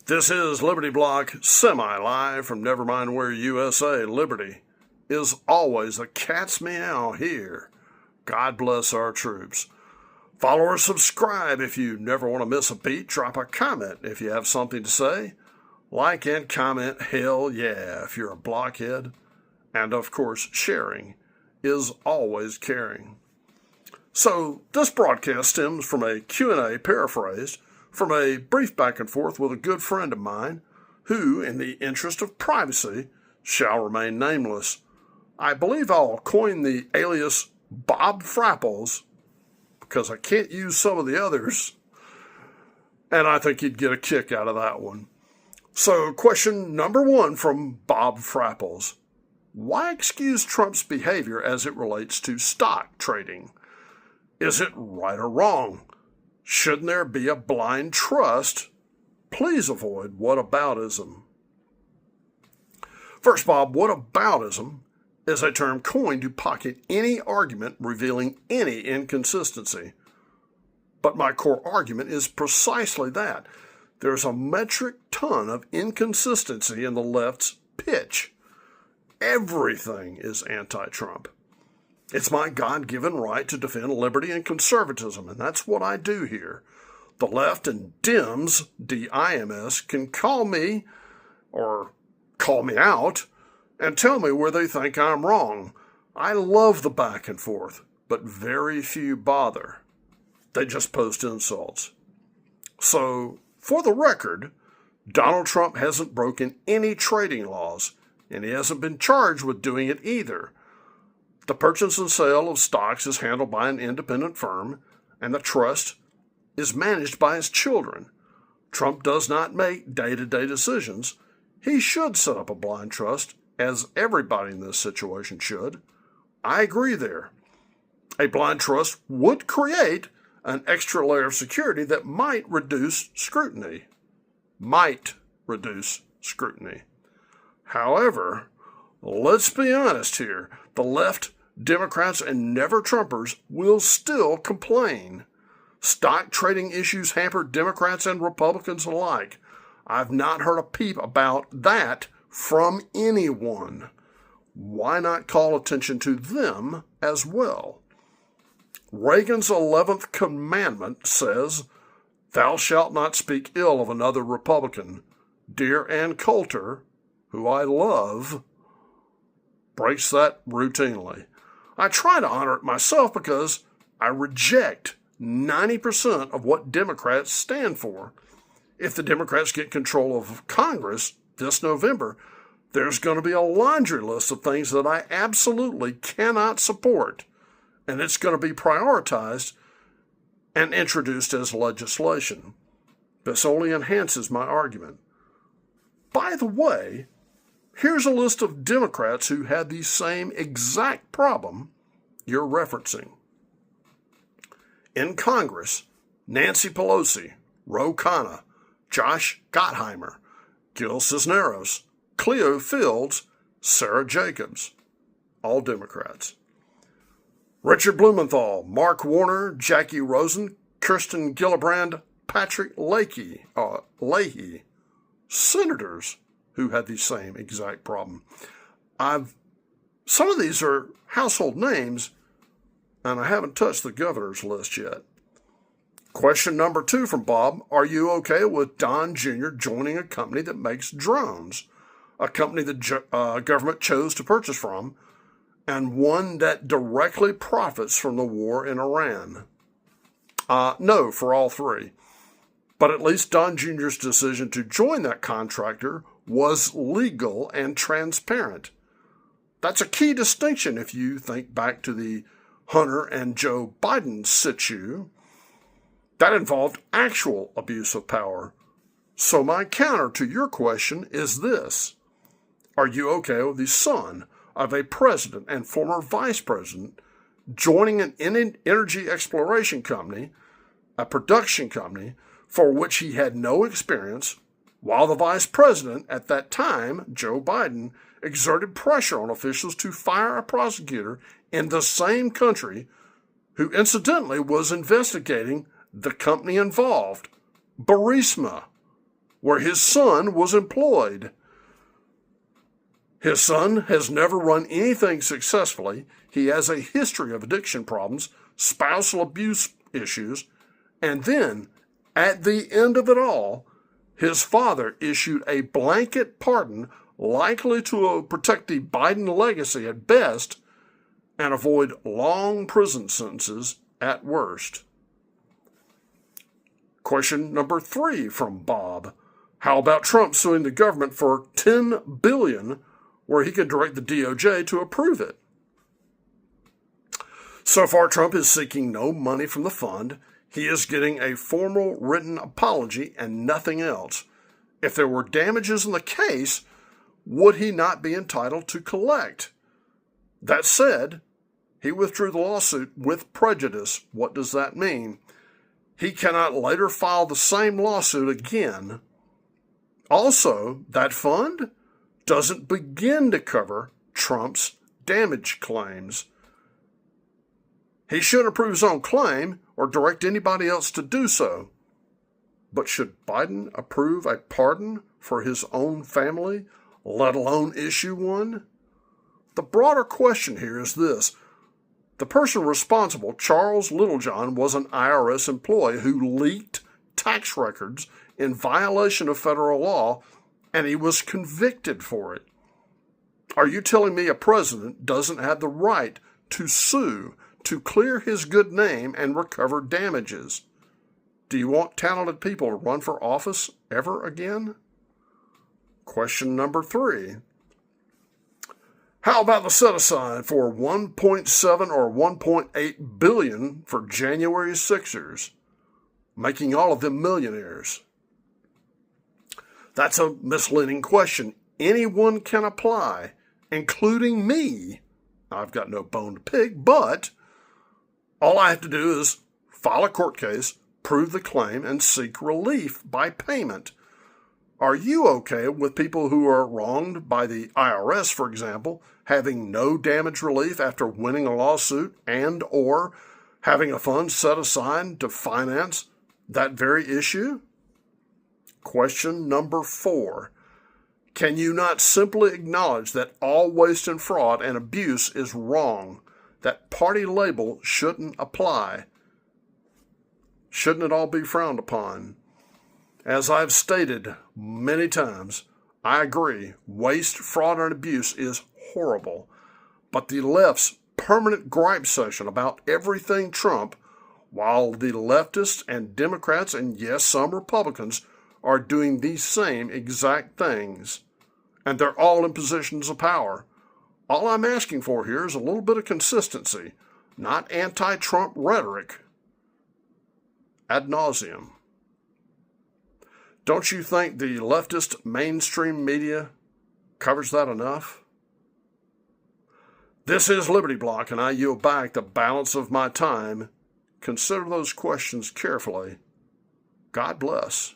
This is Liberty Block, semi-live from Nevermind USA. Liberty is always a cat's meow here. God bless our troops. Follow or subscribe if you never want to miss a beat. Drop a comment if you have something to say. Like and comment, hell yeah, if you're a blockhead. And of course, sharing is always caring. So this broadcast stems from a Q&A paraphrased from a brief back and forth with a good friend of mine who, in the interest of privacy, shall remain nameless. I believe I'll coin the alias Bob Frapples because I can't use some of the others, and I think you'd get a kick out of that one. So question number one from Bob Frapples. Why excuse Trump's behavior as it relates to stock trading? Is it right or wrong? Shouldn't there be a blind trust? Please avoid whataboutism. First, Bob, whataboutism is a term coined to pocket any argument revealing any inconsistency. But my core argument is precisely that. There's a metric ton of inconsistency in the left's pitch. Everything is anti-Trump. It's my God-given right to defend liberty and conservatism, and that's what I do here. The left and Dems, D-I-M-S, can call me or call me out and tell me where they think I'm wrong. I love the back and forth, but very few bother. They just post insults. So, for the record, Donald Trump hasn't broken any trading laws, and he hasn't been charged with doing it either. The purchase and sale of stocks is handled by an independent firm, and the trust is managed by his children. Trump does not make day-to-day decisions. He should set up a blind trust, as everybody in this situation should. I agree there. A blind trust would create an extra layer of security that might reduce scrutiny. However, let's be honest here. The left, Democrats, and never-Trumpers will still complain. Stock trading issues hamper Democrats and Republicans alike. I've not heard a peep about that from anyone. Why not call attention to them as well? Reagan's 11th commandment says, "Thou shalt not speak ill of another Republican." Dear Ann Coulter, who I love, breaks that routinely. I try to honor it myself because I reject 90% of what Democrats stand for. If the Democrats get control of Congress this November, there's going to be a laundry list of things that I absolutely cannot support, and it's going to be prioritized and introduced as legislation. This only enhances my argument. By the way, here's a list of Democrats who had the same exact problem you're referencing. In Congress, Nancy Pelosi, Ro Khanna, Josh Gottheimer, Gil Cisneros, Cleo Fields, Sarah Jacobs, all Democrats. Richard Blumenthal, Mark Warner, Jackie Rosen, Kirsten Gillibrand, Patrick Leahy, senators who had the same exact problem. Some of these are household names, and I haven't touched the governor's list yet. Question number two from Bob. Are you okay with Don Jr. joining a company that makes drones? A company the government chose to purchase from, and one that directly profits from the war in Iran? No, for all three. But at least Don Jr.'s decision to join that contractor was legal and transparent. That's a key distinction if you think back to the Hunter and Joe Biden situ. That involved actual abuse of power. So my counter to your question is this. Are you okay with the son of a president and former vice president joining an energy exploration company, a production company, for which he had no experience, while the vice president at that time, Joe Biden, exerted pressure on officials to fire a prosecutor in the same country who incidentally was investigating the company involved, Burisma, where his son was employed. His son has never run anything successfully. He has a history of addiction problems, spousal abuse issues, and then, at the end of it all, his father issued a blanket pardon likely to protect the Biden legacy at best and avoid long prison sentences at worst. Question number 3 from Bob. How about Trump suing the government for $10 billion where he could direct the DOJ to approve it? So far, Trump is seeking no money from the fund. He is getting a formal written apology and nothing else. If there were damages in the case, would he not be entitled to collect? That said, he withdrew the lawsuit with prejudice. What does that mean? He cannot later file the same lawsuit again. Also, that fund doesn't begin to cover Trump's damage claims. He should approve his own claim or direct anybody else to do so. But should Biden approve a pardon for his own family, let alone issue one? The broader question here is this. The person responsible, Charles Littlejohn, was an IRS employee who leaked tax records in violation of federal law, and he was convicted for it. Are you telling me a president doesn't have the right to sue to clear his good name and recover damages? Do you want talented people to run for office ever again? Question number 3. How about the set-aside for $1.7 or $1.8 billion for January 6ers, making all of them millionaires? That's a misleading question. Anyone can apply, including me. I've got no bone to pick, but all I have to do is file a court case, prove the claim, and seek relief by payment. Are you okay with people who are wronged by the IRS, for example, having no damage relief after winning a lawsuit and or having a fund set aside to finance that very issue? Question number 4. Can you not simply acknowledge that all waste and fraud and abuse is wrong, that party label shouldn't apply? Shouldn't it all be frowned upon? As I've stated many times, I agree, waste, fraud, and abuse is horrible. But the left's permanent gripe session about everything Trump, while the leftists and Democrats and yes, some Republicans are doing these same exact things. And they're all in positions of power. All I'm asking for here is a little bit of consistency, not anti-Trump rhetoric ad nauseum. Don't you think the leftist mainstream media covers that enough? This is Liberty Block, and I yield back the balance of my time. Consider those questions carefully. God bless.